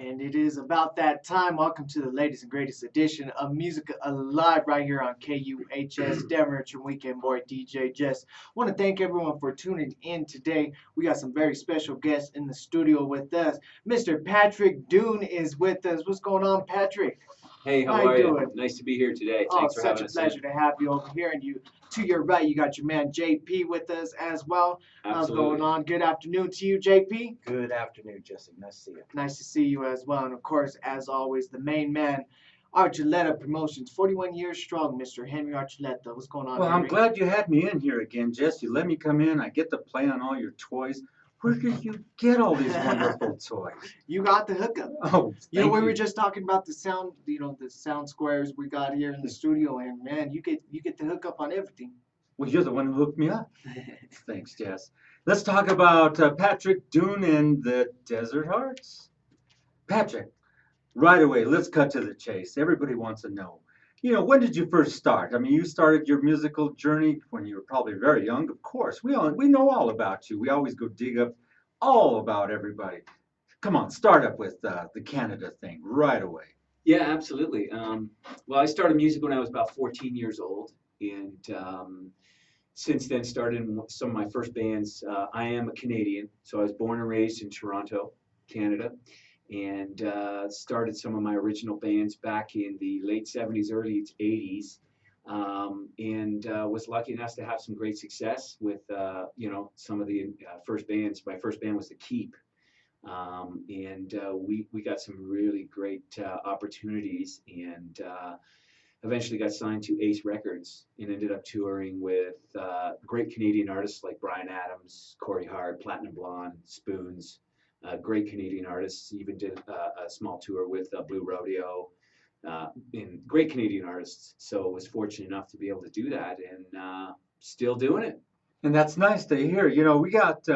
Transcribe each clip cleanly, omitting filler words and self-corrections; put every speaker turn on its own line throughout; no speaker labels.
And it is about that time. Welcome to the latest and greatest edition of Music Alive right here on KUHS. Denver, it's your weekend boy, DJ Jess. Want to thank everyone for tuning in today. We got some very special guests in the studio with us. Mr. Patrick Dune is with us. What's going on, Patrick?
Hey, how are you? Nice to be here today.
Oh,
Thanks for having us.
Such a pleasure to have you over here. And you, to your right, you got your man JP with us as well. How's going on? Good afternoon to you, JP.
Good afternoon, Jesse. Nice to see you.
Nice to see you as well. And of course, as always, the main man, Archuleta Promotions, 41 years strong, Mr. Henry Archuleta. What's going on,
Well,
Henry?
I'm glad you had me in here again, Jess. You let me come in. I get to play on all your toys. Where did you get all these wonderful toys?
You got the hookup.
Oh,
You know, we
thank
were just talking about the sound, the sound squares we got here in the studio, and man, you get the hookup on everything.
Well, you're the one who hooked me up. Thanks, Jess. Let's talk about Patrick Dune and the Desert Hearts. Patrick, right away, let's cut to the chase. Everybody wants to know. When did you first start? I mean, you started your musical journey when you were probably very young, of course. We know all about you. We always go dig up all about everybody. Come on, start up with the Canada thing right away.
Yeah, absolutely. Well, I started music when I was about 14 years old, and since then started in some of my first bands. I am a Canadian, so I was born and raised in Toronto, Canada, and started some of my original bands back in the late 70s, early 80s, and was lucky enough to have some great success with, some of the first bands. My first band was The Keep, and we got some really great opportunities, and eventually got signed to Ace Records and ended up touring with great Canadian artists like Bryan Adams, Corey Hart, Platinum Blonde, Spoons. Great Canadian artists. Even did a small tour with Blue Rodeo, and great Canadian artists. So was fortunate enough to be able to do that, and still doing it.
And that's nice to hear. We got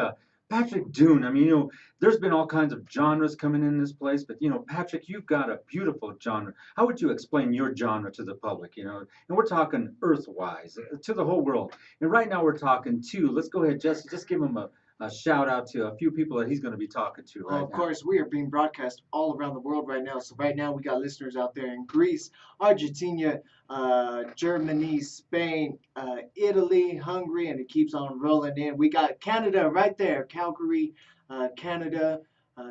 Patrick Dune. I mean, there's been all kinds of genres coming in this place, but Patrick, you've got a beautiful genre. How would you explain your genre to the public? And we're talking earthwise to the whole world. And right now we're talking to. Let's go ahead, Jesse. Just give him a shout out to a few people that he's going to be talking to right now.
Of course, we are being broadcast all around the world right now. So right now we got listeners out there in Greece, Argentina, Germany, Spain, Italy, Hungary, and it keeps on rolling in. We got Canada right there, Calgary, Canada.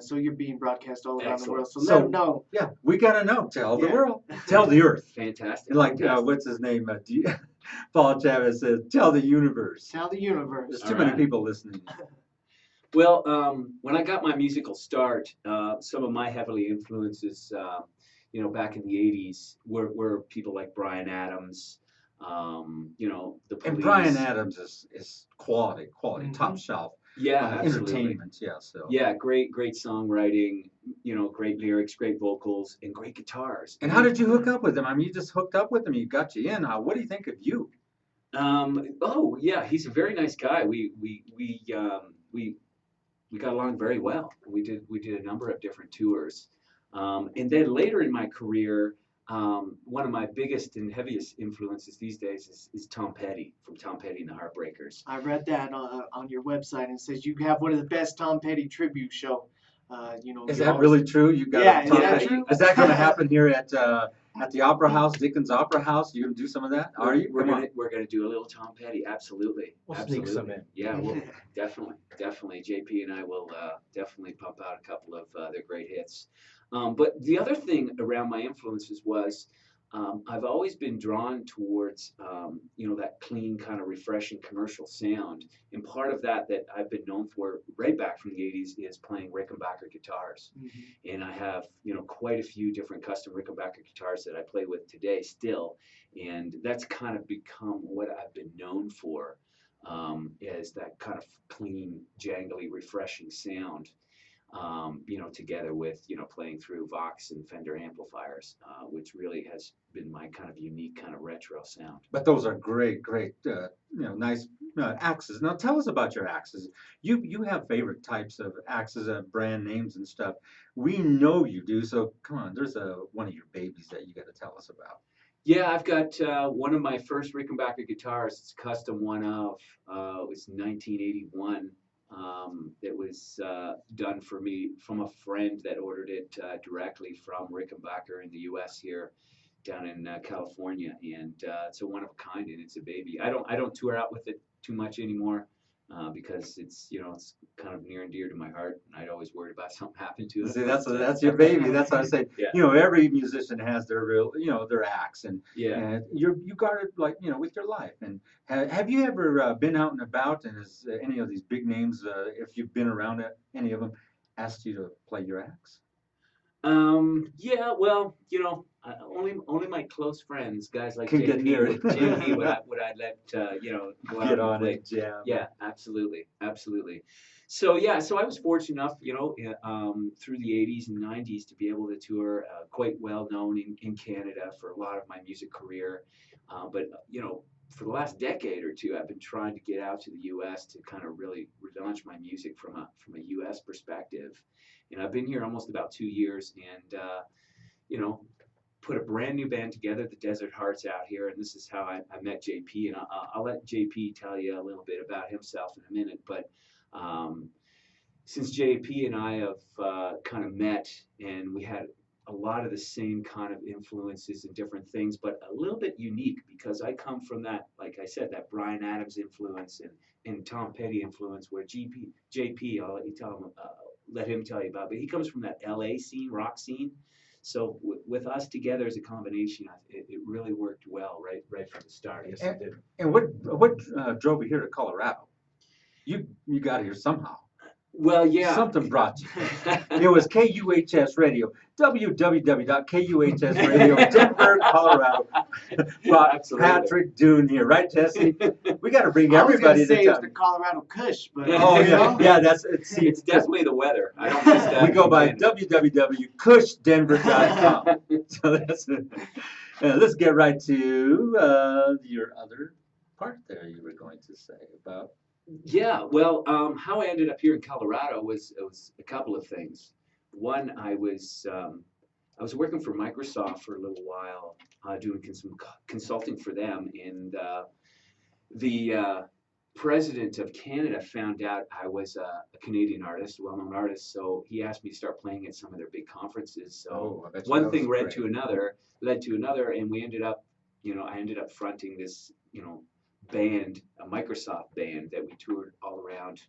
So you're being broadcast all around the world. So let them know.
Yeah, we got to know. Tell the world. Tell the earth.
Fantastic.
Like, what's his name? Paul Chavez says, tell the universe.
Tell the universe.
There's too many people listening.
Well, when I got my musical start, some of my heavily influences, back in the 80s were people like Bryan Adams, the Police.
And Bryan Adams is quality, top shelf.
Yeah,
entertainment. Yeah, so.
Yeah, great songwriting, great lyrics, great vocals, and great guitars.
And how did you hook up with him? I mean, you just hooked up with him. He got you in. What do you think of you?
Oh yeah, he's a very nice guy. We got along very well. We did a number of different tours, and then later in my career, one of my biggest and heaviest influences these days is Tom Petty from Tom Petty and the Heartbreakers.
I read that on your website, and it says you have one of the best Tom Petty tribute show.
Is that really true? You got
is that true?
Is that going to happen here at the Opera House, Dickens Opera House? You going to do some of that? Are you?
We're going to do a little Tom Petty. Absolutely.
We'll
absolutely.
sneak some in.
Yeah, we'll definitely. JP and I will definitely pump out a couple of their great hits. But the other thing around my influences was I've always been drawn towards that clean, kind of refreshing commercial sound. And part of that I've been known for right back from the 80s is playing Rickenbacker guitars. Mm-hmm. And I have quite a few different custom Rickenbacker guitars that I play with today still. And that's kind of become what I've been known for, is that kind of clean, jangly, refreshing sound. Together with, playing through Vox and Fender amplifiers, which really has been my kind of unique kind of retro sound.
But those are great, nice axes. Now tell us about your axes. You have favorite types of axes and brand names and stuff. We know you do, so come on, there's one of your babies that you got to tell us about.
Yeah, I've got one of my first Rickenbacker guitars. It's a custom one of, it was 1981. It was done for me from a friend that ordered it directly from Rickenbacker in the U.S. here, down in California, and it's a one of a kind, and it's a baby. I don't tour out with it too much anymore because it's kind of near and dear to my heart, and I'd always worried about something happening to it.
See, that's your baby. That's what I say.
Yeah.
Every musician has their real, their acts, and
Yeah.
and you guard it like with your life. And have you ever been out and about, and has any of these big names, if you've been around any of them, asked you to play your acts?
Yeah, well, only my close friends, guys like
Can get near it.
JP would I let go out
Get
and
on
play.
it, jam.
Yeah, absolutely, absolutely. So yeah, so I was fortunate enough, through the '80s and '90s to be able to tour, quite well known in Canada for a lot of my music career. But for the last decade or two, I've been trying to get out to the U.S. to kind of really relaunch my music from a U.S. perspective. And I've been here almost about 2 years, and put a brand new band together, the Desert Hearts, out here. And this is how I met JP, and I'll let JP tell you a little bit about himself in a minute. But since JP and I have kind of met, and we had a lot of the same kind of influences and different things, but a little bit unique because I come from that, like I said, that Bryan Adams influence and Tom Petty influence, where JP, I'll let him tell you about, but he comes from that LA scene, rock scene. So with us together as a combination, it really worked well right from the start.
Yes, it did.
And what drove you here to Colorado? You got here somehow.
Well, yeah.
Something brought you. It was KUHS Radio, www.kuhs radio, Denver, Colorado. Brought
Absolutely.
Patrick Dune here, right, Jesse? We got to bring
I was
everybody
gonna say
to
it's
town.
the Colorado Kush, but
Oh yeah, yeah. See,
It's definitely the weather. I don't miss that.
we go by
Canada.
www.cushdenver.com. So that's it. Let's get right to your other part there. You were going to say about.
Yeah, well, how I ended up here in Colorado was a couple of things. One, I was working for Microsoft for a little while, doing some consulting for them, and the president of Canada found out I was a Canadian artist, well-known artist, so he asked me to start playing at some of their big conferences. So
I bet you
one
that
thing
was
led
great.
to another, and we ended up, I ended up fronting this, band, a Microsoft band that we toured all around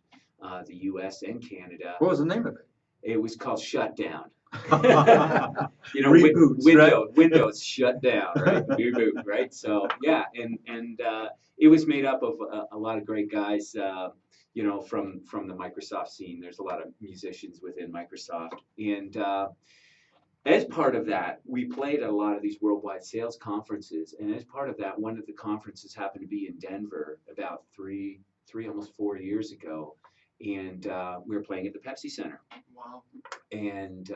the U.S. and Canada.
What was the name of it?
It was called Shutdown.
Reboots,
Windows shut down, right? Reboot, right? So yeah, and it was made up of a lot of great guys, from the Microsoft scene. There's a lot of musicians within Microsoft, and as part of that, we played at a lot of these worldwide sales conferences, and as part of that, one of the conferences happened to be in Denver about three, almost 4 years ago, and we were playing at the Pepsi Center.
wow.
And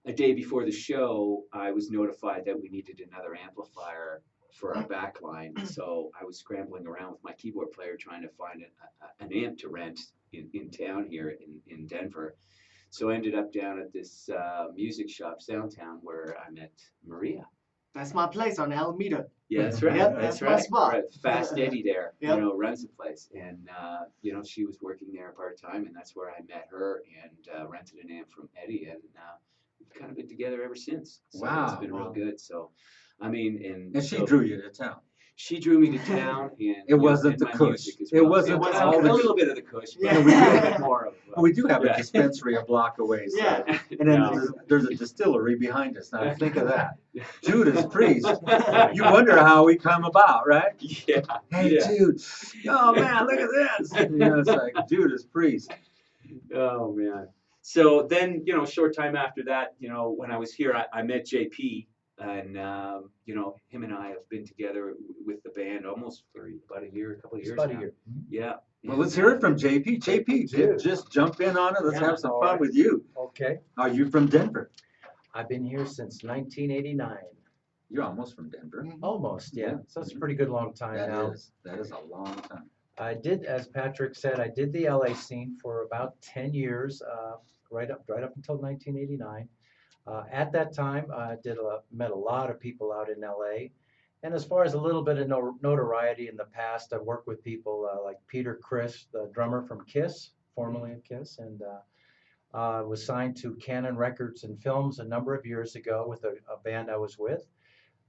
a day before the show, I was notified that we needed another amplifier for our back line, so I was scrambling around with my keyboard player trying to find an amp to rent in town here in Denver. So I ended up down at this music shop downtown where I met Maria.
That's my place on Alameda.
Yeah, that's right.
Yep,
that's
that's my
right.
spot.
Right. Fast Eddie there,
Yep.
runs the place. And, she was working there part-time, and that's where I met her and rented an amp from Eddie. And we've kind of been together ever since. So
Wow.
It's been real
Wow.
good. So, I mean,
And she
so
drew you to town.
She drew me to town, and
It wasn't
and
the
my
Kush.
music as
It
well.
wasn't
It was
the
a
Kush.
little bit of the Kush, but
Yeah.
a little bit more of.
We do have a
Yeah.
dispensary a block away. So.
Yeah.
And then
No.
there's a distillery behind us. Now think of that. Judas Priest. You wonder how we come about, right?
Yeah.
Hey,
Yeah.
Jude. Oh man, look at this. It's like Judas Priest.
Oh man. So then, short time after that, when I was here, I met JP, and him and I have been together with the band almost for about a year, a couple of years
About a
now.
year.
Yeah.
Well, let's hear it from JP. JP,
Dude.
just jump in on it. Let's
Yeah.
have some
All
fun
right.
with you.
Okay.
Are you from Denver?
I've been here since 1989.
You're almost from Denver.
Almost, yeah. So it's a pretty good long time now.
That is a long time.
I did, as Patrick said, I did the LA scene for about 10 years, right up until 1989. At that time, I met a lot of people out in LA. And as far as a little bit of notoriety in the past, I've worked with people like Peter Criss, the drummer from Kiss. formerly of Kiss, and was signed to Canon Records and Films a number of years ago with a band I was with.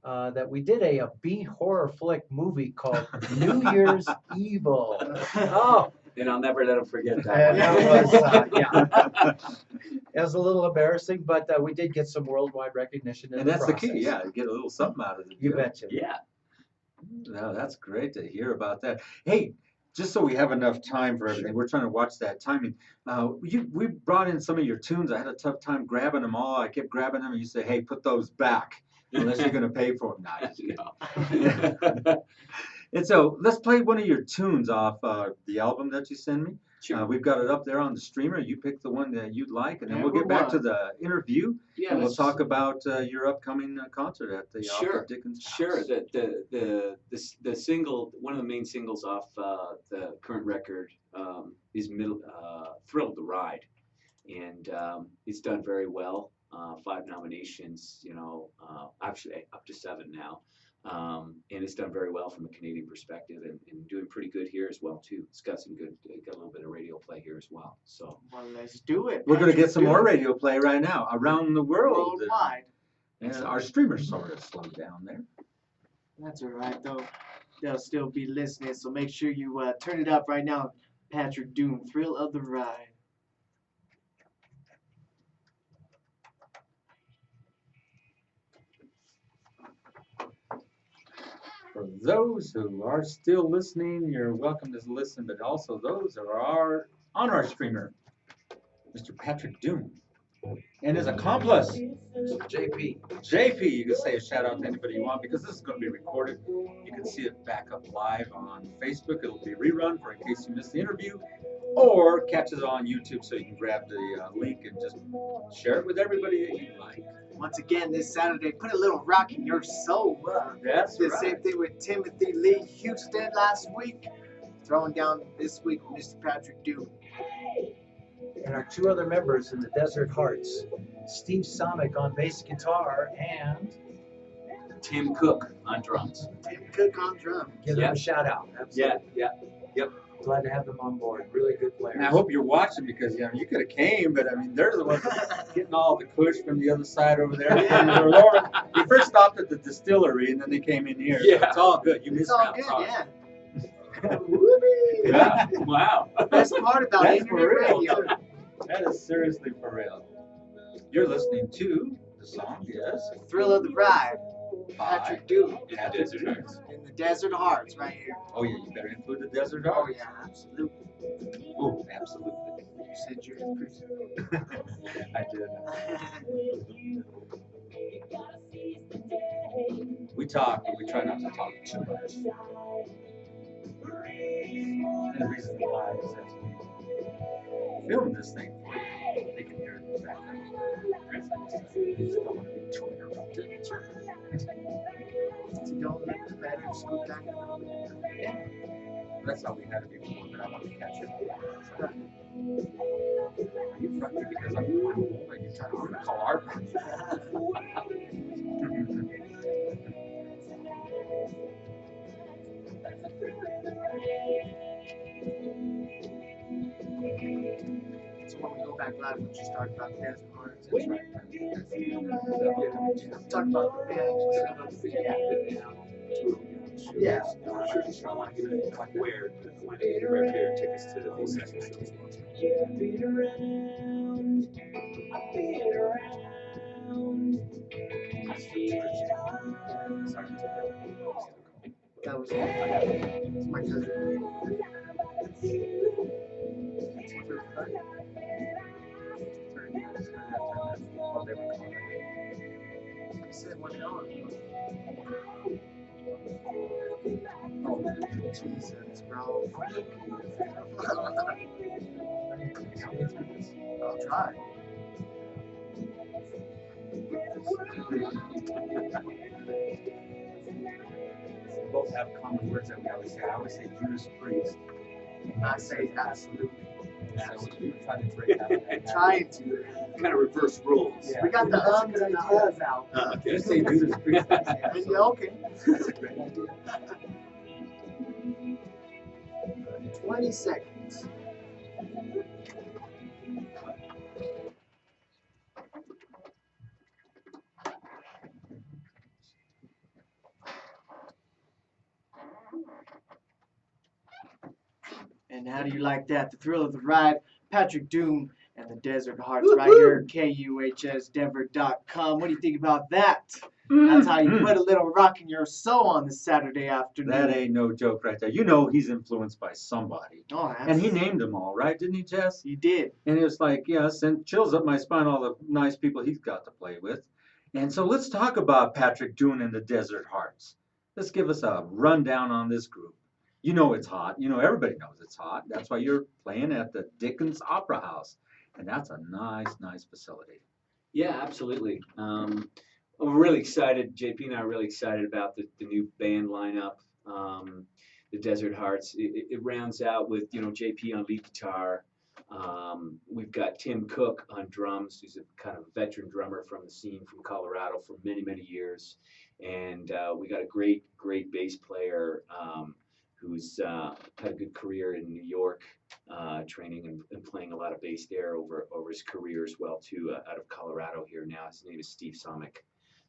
That we did a B horror flick movie called New Year's Evil. Oh,
And I'll never let him forget that
and
one.
that was yeah. It was a little embarrassing, but we did get some worldwide recognition in
And
the
that's
process.
the key, yeah, to get a little something out of it.
You betcha.
Yeah.
No, that's great to hear about that. Hey, just so we have enough time for everything, we're trying to watch that timing. We brought in some of your tunes. I had a tough time grabbing them all. I kept grabbing them, and you say, "Hey, put those back, unless you're going to pay for them." Nah, just kidding.
No.
And so let's play one of your tunes off the album that you send me.
Sure.
We've got it up there on the streamer. You pick the one that you'd like, and then we'll
Number
get back to
one.
the interview.
Yeah,
And we'll
let's-
talk about your upcoming concert at the
Sure,
Alfred Dickens House.
Sure. The single, one of the main singles off the current record is "Thrilled to Ride," and it's done very well. 5 nominations, actually up to 7 now, and it's done very well from a Canadian perspective, and doing pretty good here as well too. It's got got a little bit of radio play here as well. So
Well, let's do it.
We're going to
Patrick
get some more
Dune,
radio play right now around the world.
worldwide.
And our streamer sort of slowed down there.
That's all right, though. They'll still be listening, so make sure you turn it up right now. Patrick Dune, Thrill of the Ride.
For those who are still listening, you're welcome to listen, but also those who are on our streamer, Mr. Patrick Dune, and his accomplice,
JP.
JP. You can say a shout out to anybody you want because this is going to be recorded. You can see it back up live on Facebook. It'll be rerun for in case you missed the interview, or catch it on YouTube so you can grab the link and just share it with everybody that you like.
Once again, this Saturday, put a little rock in your soul.
That's
The
right.
same thing with Timothy Lee Houston last week. Throwing down this week with Mr. Patrick Dune.
And our 2 other members in the Desert Hearts, Steve Samick on bass guitar, and
Tim Cook on drums.
Tim Cook on drums.
give them a shout out.
Yeah, yeah.
Glad to have them on board. Really good players.
And I hope you're watching because you could have came, but I mean they're the ones getting all the kush from the other side over there. You first stopped at the distillery and then they came in here. So
Yeah.
it's all good. You
It's
missed
all
out.
good,
Sorry.
yeah.
Yeah. Wow.
Best part about
That's
internet
for real.
radio.
too. That is seriously for real. You're listening to the song, yes.
Thrill of the Ride.
by
Patrick Dune
In the
Patrick
Desert
Dune.
Hearts.
in the Desert Hearts right here.
Oh yeah, you better include the desert
Oh
heart.
yeah, absolutely.
Oh, absolutely.
You said you're Chris.
I did. We talk, but we try not to talk too much. And the reason why is that we film this thing for you. They can hear it in the background. We just don't want to be too interrupted.
So don't let the better scoot back.
That's how we had it before, but I want to catch it. Are you friendly because I'm old and you're trying to call our
So when we go back live, we'll just talk about the Desert Hearts.
That's right.
Talk about the band. Yeah.
Where fair tickets to these sessions.
That was it's my cousin. I said 1 hour. Oh, Jesus, bro. I'll try.
We both have common words that we always say. I always say Judas Priest.
I say absolutely.
So we try to break that.
Trying to.
Kind of reverse roles.
Yeah.
We got the ums and the uhs out.
Okay.
You say Judas Priest.
Yeah, okay.
That's a great idea.
20 seconds. And how do you like that? The thrill of the ride. Patrick Dune and the Desert Hearts right here at KUHSdenver.com. What do you think about that? That's how you put a little rock in your soul on this Saturday afternoon.
That ain't no joke right there. You know he's influenced by somebody.
Oh,
And he named them all, right? Didn't he, Jess?
He did.
And it was like, yeah, sent chills up my spine, all the nice people he's got to play with. And so let's talk about Patrick Dune and the Desert Hearts. Let's give us a rundown on this group. You know it's hot. You know everybody knows it's hot. That's why you're playing at the Dickens Opera House. And that's a nice, nice facility.
Yeah, absolutely. We're really excited. JP and I are really excited about the new band lineup, the Desert Hearts. It rounds out with, JP on lead guitar. We've got Tim Cook on drums, who's a kind of veteran drummer from the scene from Colorado for many, many years. And we got a great, great bass player who's had a good career in New York, training and playing a lot of bass there over his career as well, too, out of Colorado here now. His name is Steve Somick.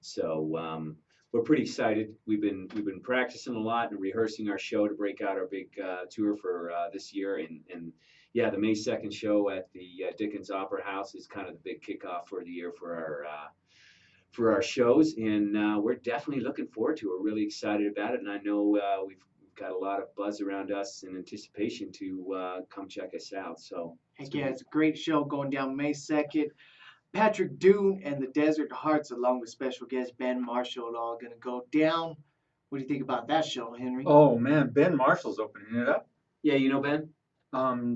So we're pretty excited. We've been practicing a lot and rehearsing our show to break out our big tour for this year. And yeah, the May 2nd show at the Dickens Opera House is kind of the big kickoff for the year for our shows. And we're definitely looking forward to it. We're really excited about it. And I know we've got a lot of buzz around us in anticipation to come check us out. So
Heck yeah, it's a great show going down May 2nd. Patrick Dune and the Desert Hearts, along with special guest Ben Marshall, all going to go down. What do you think about that show, Henry?
Oh, man, Ben Marshall's opening it up.
yeah, you know, Ben?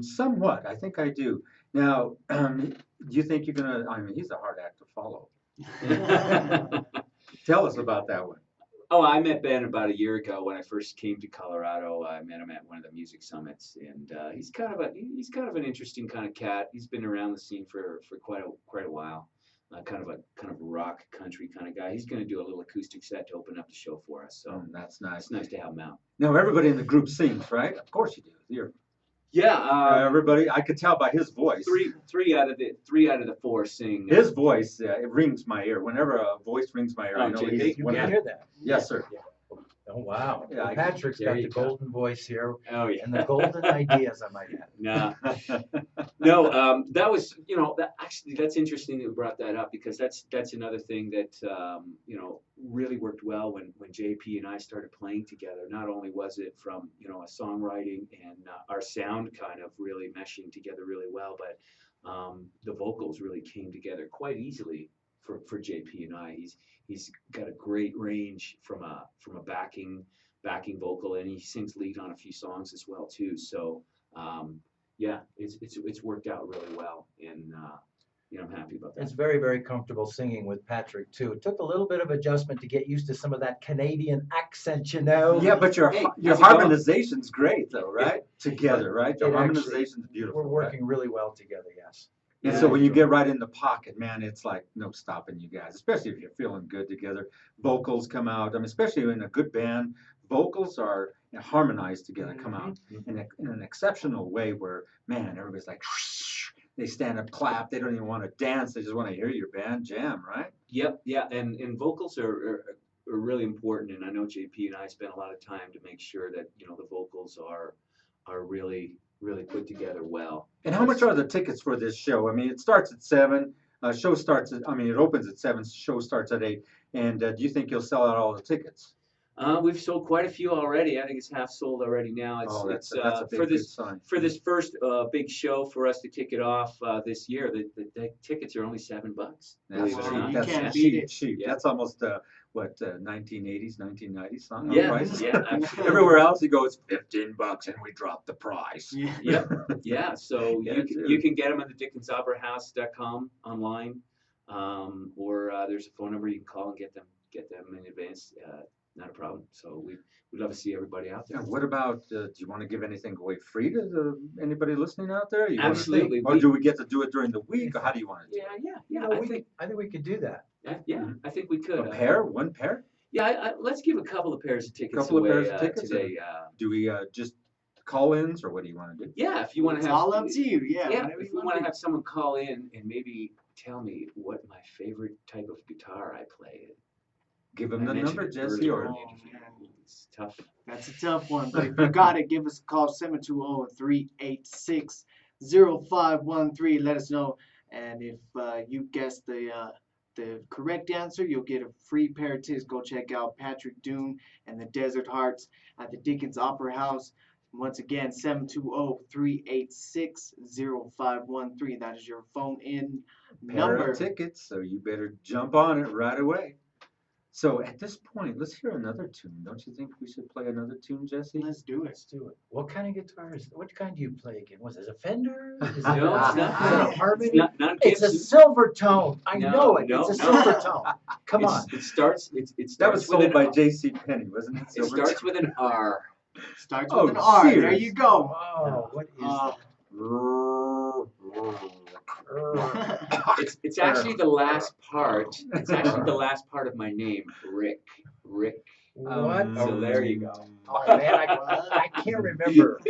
Somewhat. I think I do. Now, do you think you're going to, I mean, he's a hard act to follow. Tell us about that one.
Oh, I met Ben about a year ago when I first came to Colorado. I met him at one of the music summits, and he's kind of an interesting kind of cat. He's been around the scene for quite a while. Kind of a rock country kind of guy. He's going to do a little acoustic set to open up the show for us. So
That's nice.
it's nice to have him out.
Now, everybody in the group sings, right? Of course you do. You're
Yeah,
everybody. I could tell by his voice.
three out of the four sing.
His voice, it rings my ear. Whenever a voice rings my ear, I know
JP,
he's
You
one
can
of-
hear that.
Yes, sir.
Oh, wow.
Yeah, I-
Patrick's
there
got
you
the
go.
golden voice here
Oh yeah.
and the golden ideas, I might add.
Nah. No, that was, that's interesting that you brought that up because that's another thing that, really worked well when JP and I started playing together. Not only was it from, a songwriting and our sound kind of really meshing together really well, but the vocals really came together quite easily for JP and I. He's got a great range from a backing vocal, and he sings lead on a few songs as well too. So yeah, it's worked out really well, and I'm happy about that.
It's very, very comfortable singing with Patrick, too. It took a little bit of adjustment to get used to some of that Canadian accent, you know.
Yeah, but your
Hey,
your
how's it going?
harmonization's great, though, right? Together, right? Your
It actually-
harmonization's beautiful.
We're
right?
working really well together, yes.
And
Yeah,
so when you
sure.
get right in the pocket, man, it's like no stopping you guys, especially if you're feeling good together. Vocals come out. I mean, especially in a good band, vocals are harmonized together, come out in an exceptional way where, man, everybody's like, they stand up, clap. They don't even want to dance. They just want to hear your band jam, right?
Yep, yeah, and vocals are really important, and I know JP and I spent a lot of time to make sure that the vocals are really put together well.
And how much are the tickets for this show? I mean, it starts at 7. Show starts at, it opens at 7. Show starts at 8. And do you think you'll sell out all the tickets?
We've sold quite a few already. I think it's half sold already now.
That's a big,
for
good
this
sign.
for this first big show for us to kick it off this year. The tickets are only $7.
That's
believe it or not.
You
that's
can't beat it.
cheap.
Yeah.
That's almost 1980s, 1990s song
Yeah,
prices.
yeah, absolutely.
Everywhere else you go, it's $15 and we drop the price.
Yeah.
Yep. Yeah, so
Yeah,
you can get them at the dickensoperahouse.com online, or there's a phone number you can call and get them in advance. Not a problem. So we'd love to see everybody out there.
Yeah, what about, do you want to give anything away free to anybody listening out there? You wanna
Absolutely.
think- or do we get to do it during the week, or how do you want to do
Yeah.
You know, I think we could do that.
I think we could.
it? A pair? One pair?
Yeah, let's give a couple of pairs of tickets
Couple of
away
pairs of tickets,
today.
Do we just call-ins, or what do you want to do?
Yeah, if you want
It's
to have.
all up to you. Yeah.
Yeah,
whatever
if
you
we want to have someone call in and maybe tell me what my favorite type of guitar I play.
Give him
I
the
mentioned
number,
it
Jesse,
earlier.
or
It's tough.
That's a tough one, but if you got it, give us a call 720-386-0513. Let us know. And if you guess the correct answer, you'll get a free pair of tickets. Go check out Patrick Dune and the Desert Hearts at the Dickens Opera House. Once again, 720-386-0513. That is your phone in
pair
number.
of tickets, so you better jump on it right away. So at this point, let's hear another tune. Don't you think we should play another tune, Jesse?
Let's do it.
Let's do it. What kind of guitar is? What kind do you play again? Was it a Fender? Is it,
No, it's not
is it a
that.
Harmony?
It's not
It's a
Gibson.
silver tone. I
No,
know it.
no,
It's a
no.
silver tone. Come on.
It starts. It
That was
starts with
sold
an
by
R.
J.C. Penney, wasn't it?
It starts with an R.
Starts
Oh,
with an R. There
serious?
you go.
Oh, what is that?
It's actually the last part. It's actually the last part of my name, Rick. Rick.
What?
So there you go.
Oh man, I can't remember.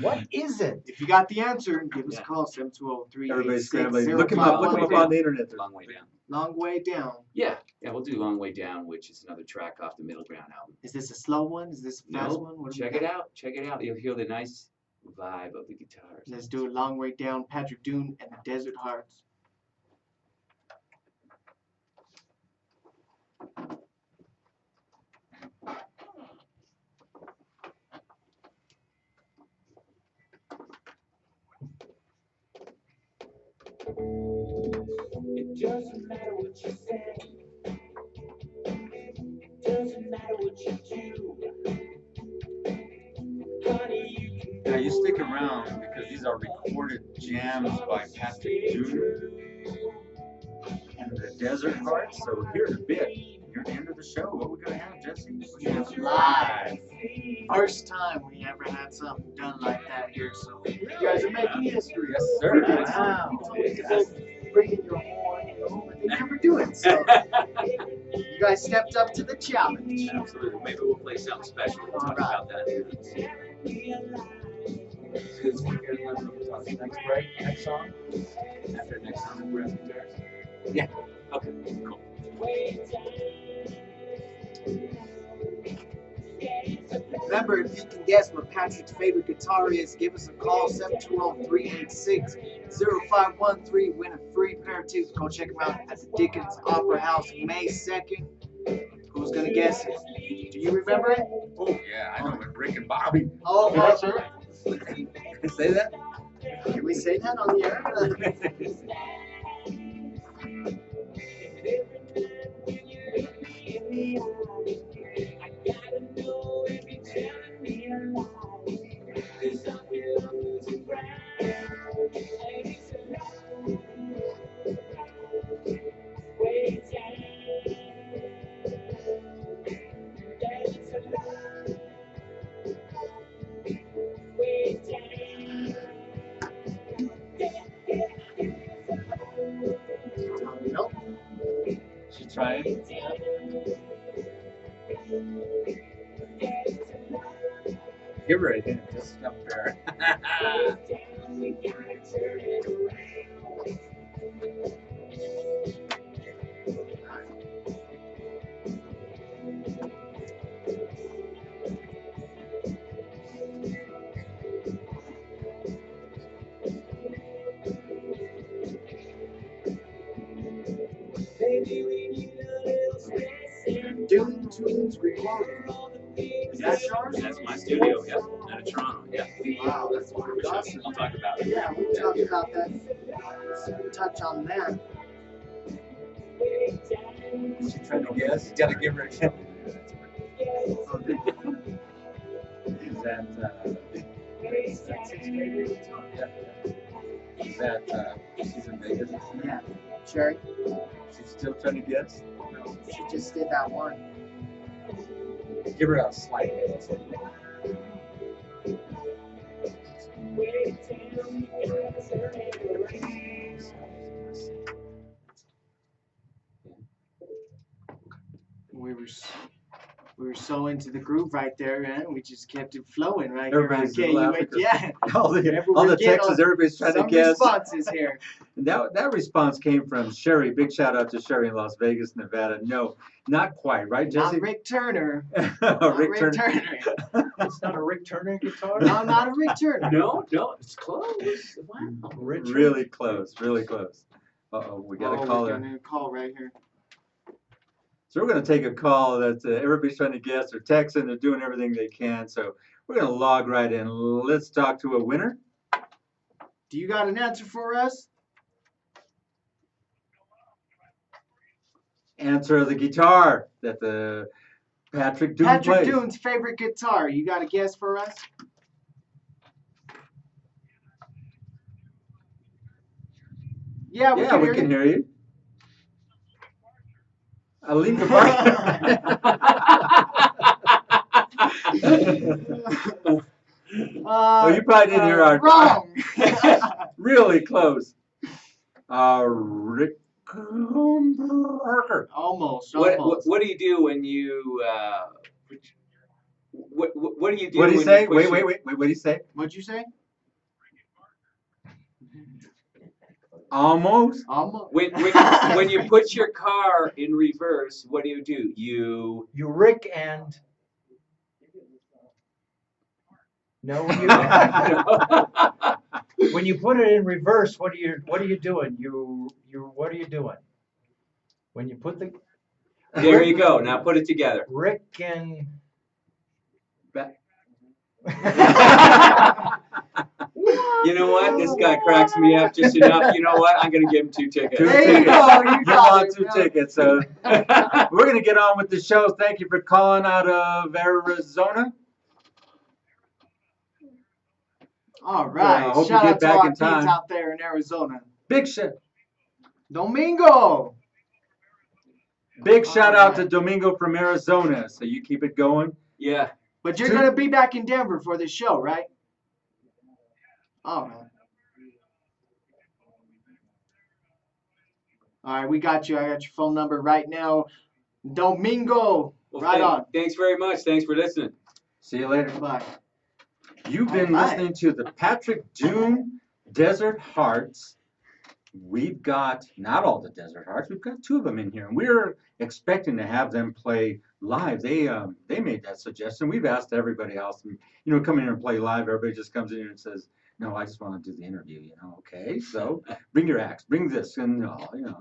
What is it?
If you got the answer, give us a
Yeah.
call, 720-386-0513.
Everybody's scrambling. Look him up. Look him up on the internet. There's-
Long way down.
Long way down.
Yeah, we'll do Long Way Down, which is another track off the Middle Ground album.
Is this a slow one? Is this a fast one? What do we
Check
got?
it out. Check it out. You'll hear the nice vibe of the guitars.
Let's do it. Long way down. Patrick Dune and the Desert Hearts.
It doesn't matter what you say. It doesn't matter what you do. Honey, you can
Now you stick around because these are recorded jams by Patrick Dune and the Desert Hearts. So here in a bit, near the end of the show, what we gonna have, Jesse?
We have live. First time we ever had something done like that here. So you guys are making history.
Yes, sir.
Wow.
You told me to go bring in your horn, but they never do it. So you guys stepped up to the challenge.
Absolutely. Maybe we'll play something special. We'll talk about that.
Next break, next song.
After next song, we're at guitars. Yeah. Okay. Cool.
Remember, if you can guess what Patrick's favorite guitar is, give us a call, 720-386-0513. Win a free pair of tickets. Go check them out at the Dickens Opera House May 2nd. Who's going to guess it? Do you remember it?
Oh yeah, I know it. Rick and Bobby.
Oh,
Yes,
sir.
Say that?
Can we say that on the air? Nope.
She trying? Give her a hint. Just up there.
Dune Tunes Recording. Is that yours?
That's my studio. Yeah. Out of Toronto. Yeah.
Wow, that's pretty awesome.
I'll talk about it.
Yeah, we'll talk about that. Let's touch on that.
She trying to guess. You gotta give her a hint. Is that is that she's in Vegas?
Yeah. Sherry?
She's still trying to guess?
No, she just did that one.
Give her a slight hint.
We were so into the groove right there, man. We just kept it flowing right here on
Everybody's laughing
KUH.
'cause
Yeah.
all the
We're getting
texts, everybody's trying to
some
guess.
responses here.
That response came from Sherry. Big shout out to Sherry in Las Vegas, Nevada. No, not quite, right, Jesse?
Not Rick Turner.
Rick
Not Rick
Turner.
Turner.
It's not a Rick Turner guitar?
No, not a Rick Turner.
No, it's close. Wow.
Richard?
Really close, really close. Uh-oh, we got a
We're
caller.
getting a call right here.
So we're going to take a call that everybody's trying to guess. They're texting, they're doing everything they can. So we're going to log right in. Let's talk to a winner.
Do you got an answer for us?
Answer the guitar that the Patrick Dune
Patrick
plays.
Dune's favorite guitar. You got a guess for us? Yeah,
Yeah, we can hear you. A Lincoln Park. Oh, you probably didn't hear our
wrong.
really close. Rick Parker.
Almost.
What do you do when you what do you do?
What did he
when
say?
you push
Wait.
your-
What did he say?
What'd you say?
Almost.
Almost.
When you put your car in reverse, what do? You
You Rick and. No, when you put it in reverse, what are you doing? What are you doing? When you put the
there you go. Now put it together.
Rick and.
You know what? This guy cracks me up just enough. You know what? I'm gonna give him 2 tickets.
Two
There you
tickets.
go. You
You
got
want
it,
2
bro.
tickets. So we're going to get on with the show. Thank you for calling out of Arizona.
All right.
hope you
Shout
get
out to
back
our
in
peeps
time.
out there in Arizona.
Big shout
Domingo.
out to Domingo from Arizona. So you keep it going.
Yeah.
But you're gonna be back in Denver for the show, right? All right. All right, we got you. I got your phone number right now. Domingo.
Well,
Right on.
Thanks very much. Thanks for listening.
See you later.
Bye.
You've been
All right.
listening to the Patrick Dune Desert Hearts. We've got not all the Desert Hearts. We've got 2 of them in here, and we're expecting to have them play live. They made that suggestion. We've asked everybody else, and, come in here and play live. Everybody just comes in here and says, "No, I just want to do the interview." Okay, so bring your axe, bring this, and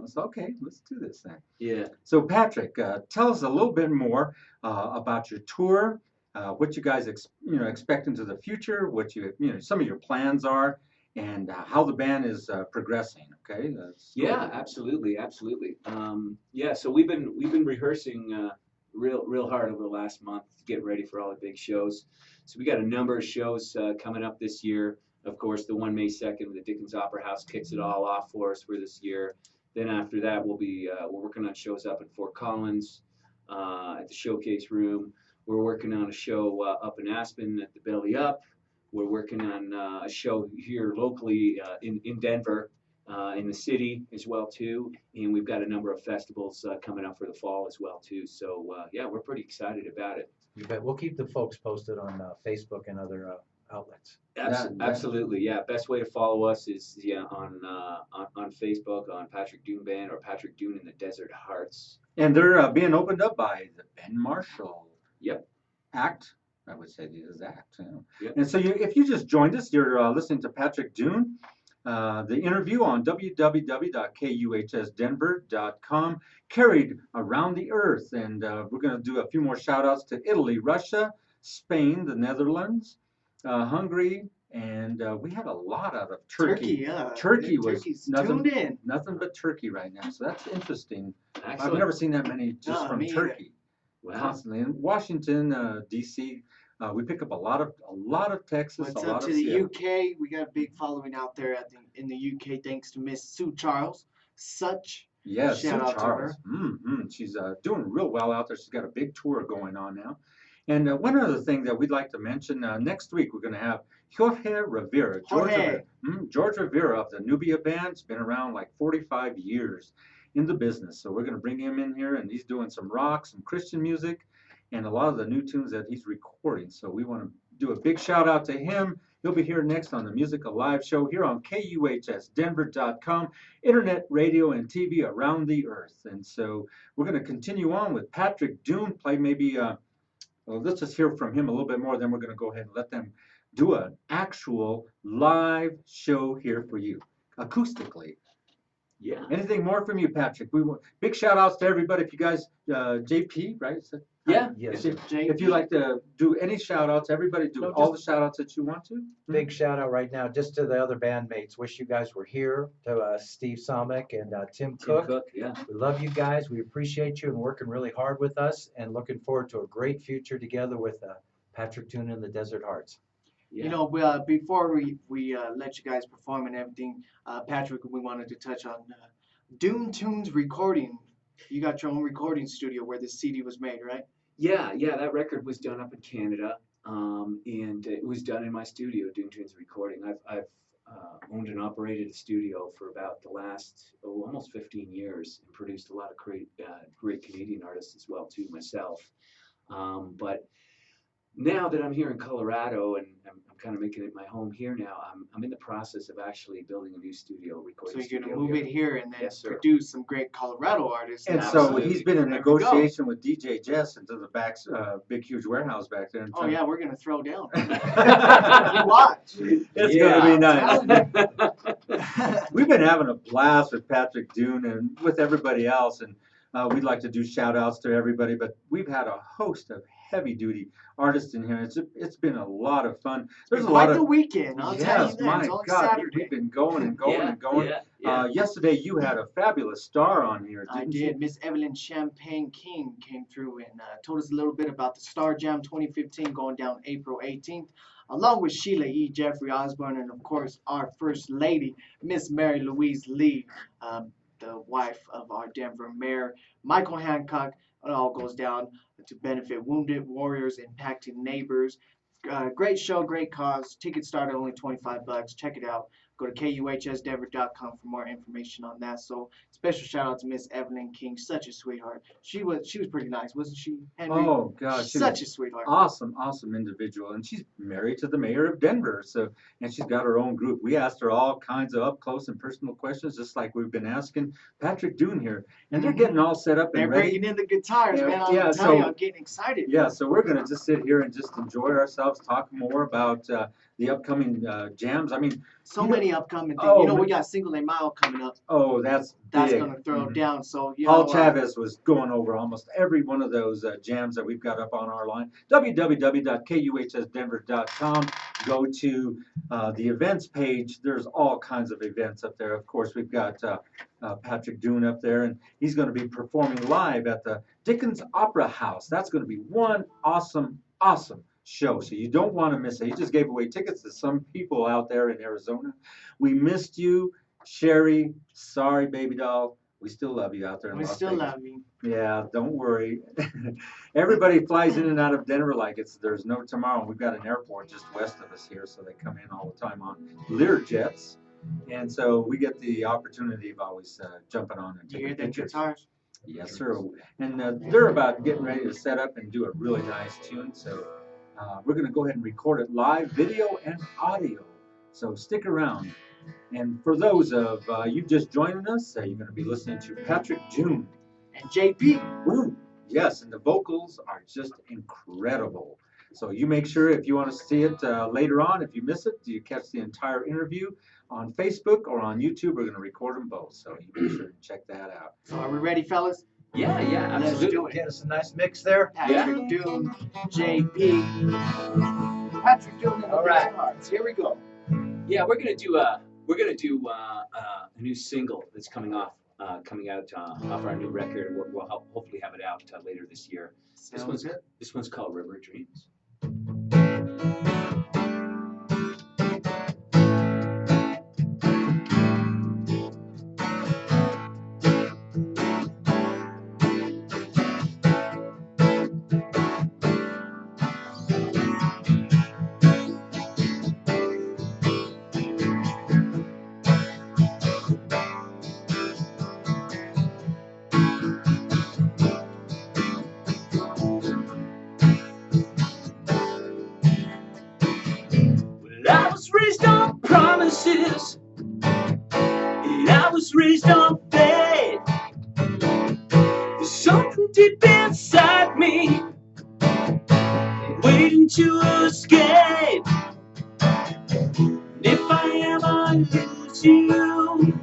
it's okay. Let's do this thing.
Yeah.
So Patrick, tell us a little bit more about your tour, what you guys expect into the future, what some of your plans are, and how the band is progressing. Okay.
Yeah, absolutely. Yeah, so we've been rehearsing real hard over the last month to get ready for all the big shows. So we got a number of shows coming up this year. Of course, the one May 2nd, the Dickens Opera House kicks it all off for us for this year. Then after that, we're working on shows up in Fort Collins at the Showcase Room. We're working on a show up in Aspen at the Belly Up. We're working on a show here locally in Denver, in the city as well too, and we've got a number of festivals coming up for the fall as well too. So yeah, we're pretty excited about it.
You bet. We'll keep the folks posted on Facebook and other outlets.
Absolutely, yeah. Best way to follow us is on Facebook on Patrick Dune Band or Patrick Dune and the Desert Hearts.
And they're being opened up by the Ben Marshall
Yep.
Act. I would say the exact.
Yep.
And so if you just joined us, you're listening to Patrick Dune, the interview on www.kuhsdenver.com, carried around the earth. And we're going to do a few more shout outs to Italy, Russia, Spain, the Netherlands, Hungary, and we had a lot out of Turkey. Turkey was
Turkey's
nothing,
tuned in.
nothing but Turkey right now. So that's interesting. I've
Excellent.
never seen that many just from
me either.
Turkey.
Wow.
Constantly in Washington, D.C. We pick up a lot of Texas,
What's
a lot
up
of
to the
Seattle.
UK? We got a big following out there, I think, in the UK, thanks to Miss Sue Charles.
Yes, Sue
Shout out to
Charles. She's doing real well out there. She's got a big tour going on now. And one other thing that we'd like to mention, next week we're going to have Jorge Rivera. George Rivera of the Nubia Band. Has been around like 45 years in the business. So we're going to bring him in here, and he's doing some rock, some Christian music. and a lot of the new tunes that he's recording. So we want to do a big shout out to him. He'll be here next on the Music Alive show here on KUHSdenver.com, internet, radio, and TV around the earth. And so we're going to continue on with Patrick Dune, play maybe, well, let's just hear from him a little bit more, then we're going to go ahead and let them do an actual live show here for you, acoustically.
Yeah.
Anything more from you, Patrick? We want big shout outs to everybody. If you guys, JP, right?
Yeah.
Yes.
If you like to do any shout outs, everybody do
No,
all the shout outs that you want to.
Big shout out right now just to the other bandmates. Wish you guys were here. To Steve Somick and Tim
Tim
Cook.
Cook, yeah.
We love you guys. We appreciate you and working really hard with us and looking forward to a great future together with Patrick Dune and the Desert Hearts.
Yeah.
You know, before we let you guys perform and everything, Patrick, we wanted to touch on Dune Tunes recording. You got your own recording studio where this CD was made, right?
Yeah, that record was done up in Canada, and it was done in my studio, Dune Tunes Recording. I've owned and operated a studio for about the last almost 15 years, and produced a lot of great Canadian artists as well too myself. But now that I'm here in Colorado and I'm kind of making it my home here now, I'm in the process of actually building a new studio, recording
So you're
studio
gonna move it here and then
Yes, sir.
produce some great Colorado artists.
And
now.
so
Absolutely.
he's been in
There we go.
negotiation with DJ Jess into the back, big huge warehouse back there. And
Oh yeah, we're gonna throw down. You
it's
watch.
gonna be nice.
Tell
We've been having a blast with Patrick Dune and with everybody else, and we'd like to do shout outs to everybody, but we've had a host of heavy duty artists in here. It's been a lot of fun. There's a
Quite
lot
the
of
weekend. I'll tell
yes,
you that.
my
It's only
God,
Saturday.
we've been going and going
Yeah,
and going.
yeah.
Yesterday you had a fabulous star on here,
I
didn't
did. Miss Evelyn Champagne King came through and told us a little bit about the Star Jam 2015 going down April 18th, along with Sheila E. Jeffrey Osborne, and of course our First Lady, Miss Mary Louise Lee, the wife of our Denver Mayor, Michael Hancock. It all goes down to benefit wounded warriors, impacting neighbors. Great show, great cause. Tickets start at only $25. Check it out. Go to KUHSdenver.com for more information on that. So special shout out to Miss Evelyn King, such a sweetheart. She was pretty nice, wasn't she, Henry?
Oh gosh, she
Such
was
a sweetheart.
awesome individual, and she's married to the mayor of Denver. So, and she's got her own group. We asked her all kinds of up close and personal questions, just like we've been asking Patrick Dune here, and they're getting all set up
They're
and ready.
bringing in the guitars,
Yeah,
man. I'll
yeah,
tell you,
so-
I'm getting excited.
Yeah, so we're gonna just sit here and just enjoy ourselves, talk more about the upcoming jams. I mean,
So
you know-
many upcoming things.
Oh,
You know, we
man.
got Single Day Mile coming up.
oh, that's
That's
big.
gonna throw
Mhm.
down. So you
Paul
know,
Chavez was going over almost every one of those jams that we've got up on our line. www.kuhsdenver.com. Go to the events page. There's all kinds of events up there. Of course, we've got Patrick Dune up there, and he's going to be performing live at the Dickens Opera House. That's going to be one awesome show. So you don't want to miss it. He just gave away tickets to some people out there in Arizona. We missed you, Sherry. Sorry, baby doll. We still love you out there in
we
Las
still
Vegas.
love you.
Yeah, don't worry. Everybody flies in and out of Denver like there's no tomorrow. We've got an airport just west of us here, so they come in all the time on Lear jets. And so we get the opportunity of always jumping on and
You hear
taking
the
pictures.
guitars?
Yes, sir. And they're about getting ready to set up and do a really nice tune. So we're going to go ahead and record it live, video and audio. So stick around. And for those of you just joining us, you're going to be listening to Patrick Dune.
And JP.
Ooh, yes, and the vocals are just incredible. So you make sure if you want to see it later on, if you miss it, you catch the entire interview on Facebook or on YouTube. We're going to record them both. So you make sure to check that out.
So are we ready, fellas?
Yeah,
Let's
absolutely.
do it.
Get us a nice mix there.
Patrick Dune, JP. Patrick Dune and the
All right.
Desert Hearts. Here we go.
Yeah, we're gonna do a new single that's coming out off our new record. We'll hopefully have it out later this year.
Sounds good.
This one's called River Dreams. was raised on faith. There's something deep inside me waiting to escape. If I ever lose you,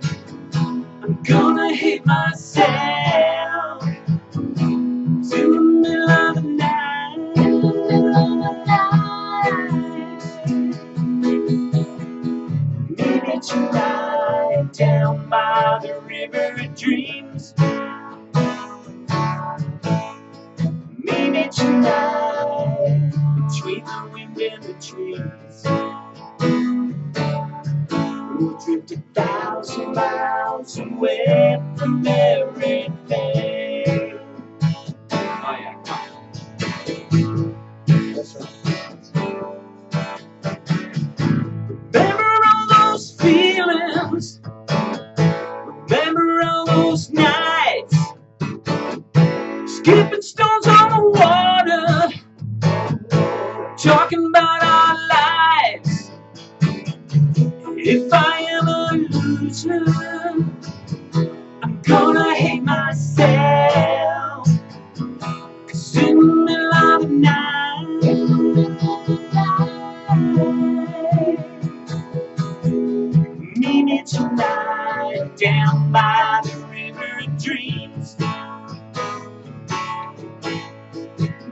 I'm gonna hate myself. To the middle of the night. Maybe tonight, down by the river of dreams. Maybe tonight, between the wind and the trees. We'll drift 1,000 miles away from everything. Oh yeah,
That's right.
remember all those feelings. Remember all those nights. Skipping stones on the water. Talking about our lives. If I ever lose you, I'm gonna hate myself. 'Cause in the middle of the night, meet me tonight down by the river of dreams.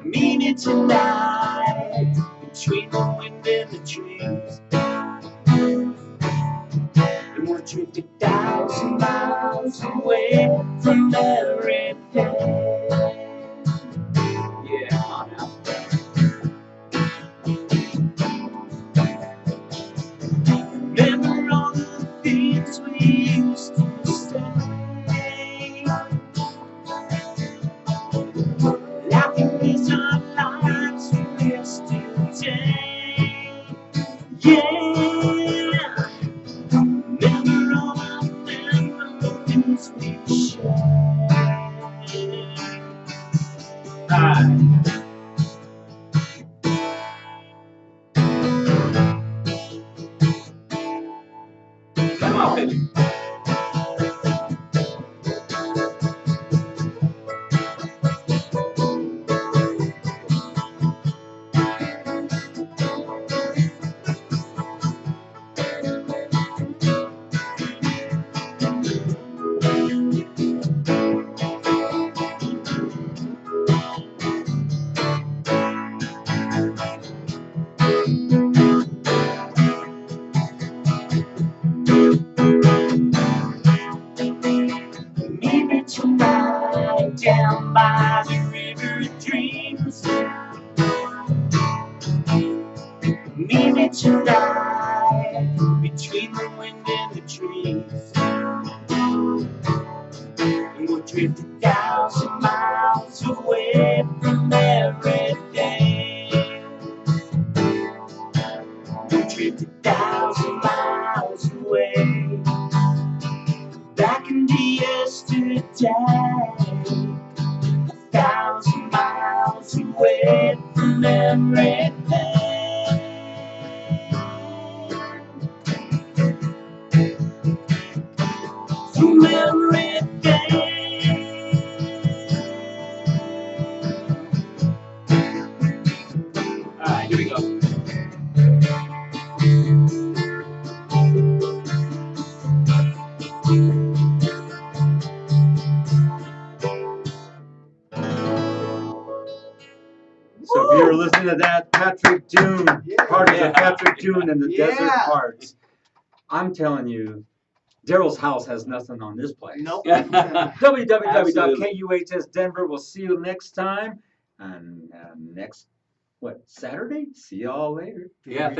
Meet me tonight between the wind and the trees. And we'll drift 1,000 miles away from everything. Yeah, come on now. Remember all the things we used to say. Laughing is our lives from yesterday. Yeah. Remember all the memories we shared. Alright. Come on, baby. Meet me tonight down by the river of dreams. Meet me tonight between the wind and the trees. And we'll drift 1,000 miles away from everything. We'll drift 1,000 miles away. Back into yesterday, 1,000 miles away from everything. From everything. Alright, here we go.
So if you were listening to that, Patrick Dune, part of
Yeah.
the Patrick Dune and the Desert
Yeah.
Hearts. I'm telling you, Daryl's house has nothing on this place.
Nope.
www.kuhs Denver. We'll see you next time. And next, Saturday? See y'all later.
Yeah, thank